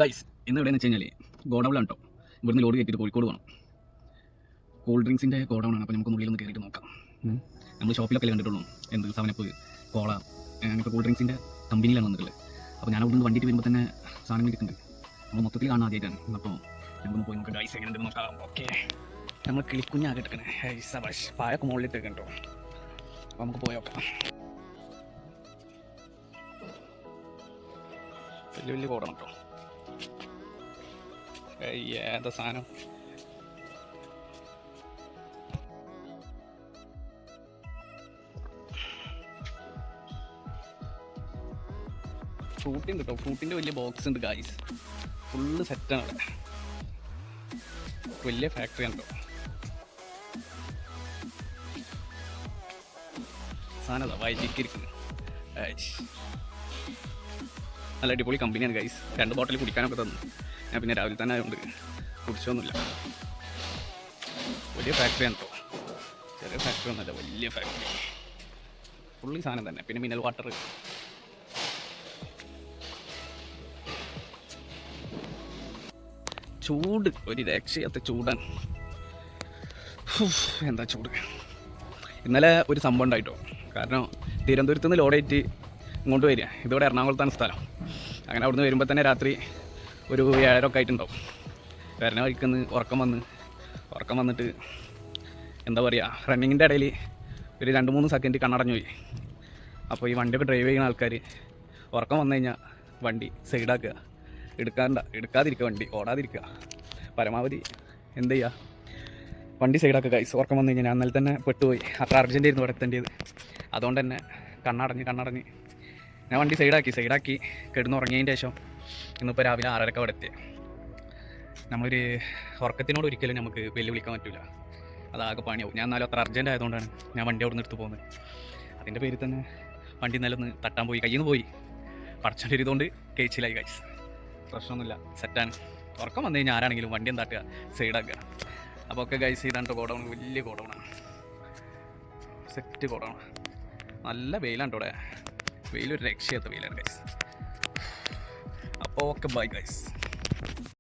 Guys ഇന്ന് എവിടെയെന്ന് വെച്ച് കഴിഞ്ഞാൽ ഗോഡൗണിലാണ് കേട്ടോ. ഇവിടുന്ന് ലോഡ് കയറ്റിയിട്ട് കോഴിക്കോട് പോകണം. കൂൾ ഡ്രിങ്ക്സിൻ്റെ ഗോഡൗണാണ്. അപ്പോൾ നമുക്ക് ഉള്ളിലൊന്ന് കയറിയിട്ട് നോക്കാം. നമ്മൾ ഷോപ്പിലൊക്കെ കണ്ടിട്ടുള്ളൂ, എന്ത് സെവനപ്പ്, കോള, അങ്ങനത്തെ കൂൾ ഡ്രിങ്ക്സിൻ്റെ കമ്പനിയിലാണ് വന്നിട്ടുള്ളത്. അപ്പോൾ ഞാൻ അവിടെ നിന്ന് വണ്ടിയിട്ട് വരുമ്പോൾ തന്നെ സാധനങ്ങൾ കിട്ടുന്നുണ്ട്. നമ്മൾ മൊത്തത്തിൽ കാണാൻ ആദ്യമായിട്ടാണ്. അപ്പോൾ നമുക്കൊന്ന് പോയി നോക്കാം ഗൈസ്, എങ്ങനെയുണ്ടെന്ന് നോക്കാം. ഓക്കെ, നമ്മൾ കിളിക്കുഞ്ഞാകെ എടുക്കണേ. സബാഷ് പായൊക്കെ മുകളിലിട്ട് കേട്ടോ. അപ്പോൾ നമുക്ക് പോയി നോക്കാം. വലിയ വലിയ കോടാണ് കേട്ടോ. ഏതാ സാധനം. ഫ്രൂട്ടി ഉണ്ട് കേട്ടോ. ഫ്രൂട്ടിൻ്റെ വലിയ ബോക്സ് ഉണ്ട് ഗായ്സ്. ഫുള്ള് സെറ്റാണ് അവിടെ. വലിയ ഫാക്ടറി ആണ് കേട്ടോ. സാധനം അതാ വൈകിരിക്കുന്നത്. നല്ല അടിപൊളി കമ്പനിയാണ് ഗൈസ്. 2 ബോട്ടിൽ കുടിക്കാനൊക്കെ തന്നു. ഞാൻ പിന്നെ രാവിലെ തന്നെ ആയതുകൊണ്ട് കുടിച്ചൊന്നുമില്ല. വലിയ ഫാക്ടറിയാണ് കേട്ടോ. ചെറിയ ഫാക്ടറി ഒന്നുമല്ല, വലിയ ഫാക്ടറി. ഫുള്ളി സാധനം തന്നെ. പിന്നെ മിനറൽ വാട്ടർ. ചൂട് ഒരു രക്ഷയാത്ത ചൂടാണ്. എന്താ ചൂട്. ഇന്നലെ ഒരു സംഭവം ഉണ്ടായിട്ടോ. കാരണം തിരുവനന്തപുരത്ത് നിന്ന് ലോഡായിട്ട് ഇങ്ങോട്ട് വരിക. ഇതോടെ എറണാകുളത്താണ് സ്ഥലം. അങ്ങനെ അവിടുന്ന് വരുമ്പോൾ തന്നെ രാത്രി ഒരു 7:30 ഒക്കെ ആയിട്ടുണ്ടാവും. വരണ വഴിക്കുന്ന് ഉറക്കം വന്നിട്ട് എന്താ പറയുക, റണ്ണിങ്ങിൻ്റെ ഇടയിൽ ഒരു 2-3 സെക്കൻഡ് കണ്ണടഞ്ഞു പോയി. അപ്പോൾ ഈ വണ്ടിയൊക്കെ ഡ്രൈവ് ചെയ്യുന്ന ആൾക്കാർ ഉറക്കം വന്നു കഴിഞ്ഞാൽ വണ്ടി സൈഡാക്കുക, എടുക്കാതിരിക്കുക, വണ്ടി ഓടാതിരിക്കുക. പരമാവധി എന്ത് ചെയ്യുക, വണ്ടി സൈഡാക്കുക ഗൈസ്. ഉറക്കം വന്നു കഴിഞ്ഞാൽ ഞാൻ ഇന്നലെ തന്നെ പെട്ടുപോയി. അത്ര അർജൻറ്റ് ആയിരുന്നു ഇവിടെ എത്തേണ്ടത്. അതുകൊണ്ട് തന്നെ കണ്ണടഞ്ഞ് ഞാൻ വണ്ടി സൈഡാക്കി കിടന്നുറങ്ങിയതിൻ്റെ ശേഷം ഇന്നിപ്പോൾ രാവിലെ 6:30 അവിടെ എത്തി. നമ്മളൊരു ഉറക്കത്തിനോട് ഒരിക്കലും നമുക്ക് വെല്ലുവിളിക്കാൻ പറ്റില്ല. അതാകെ പണിയാവും. ഞാൻ എന്നാലും അത്ര അർജൻറ്റ് ആയതുകൊണ്ടാണ് ഞാൻ വണ്ടി അവിടെ നിന്ന് എടുത്ത് പോകുന്നത്. അതിൻ്റെ പേരിൽ തന്നെ വണ്ടി ഇന്നലെ ഒന്ന് തട്ടാൻ പോയി, കയ്യിൽ നിന്ന് പോയി. പടച്ചോണ്ട് ഇതുകൊണ്ട് കേച്ചിലായി ഗൈസ്. പ്രശ്നമൊന്നുമില്ല, സെറ്റാണ്. ഉറക്കം വന്നു കഴിഞ്ഞാൽ ആരാണെങ്കിലും വണ്ടി എന്താക്കുക, സൈഡാക്കുക. അപ്പോൾ ഒക്കെ ഗൈസ് ഇതാണ് ഗോഡൗൺ. വലിയ ഗോഡൗണാണ്, സെറ്റ് ഗോഡൗൺ. നല്ല വെയിലാണ് ഇവിടെ. വെയിലൊരു രക്ഷയാത്ത വെയിലാണ് ഗൈസ്. അപ്പോൾ ഓക്കെ, ബൈ ഗൈസ്.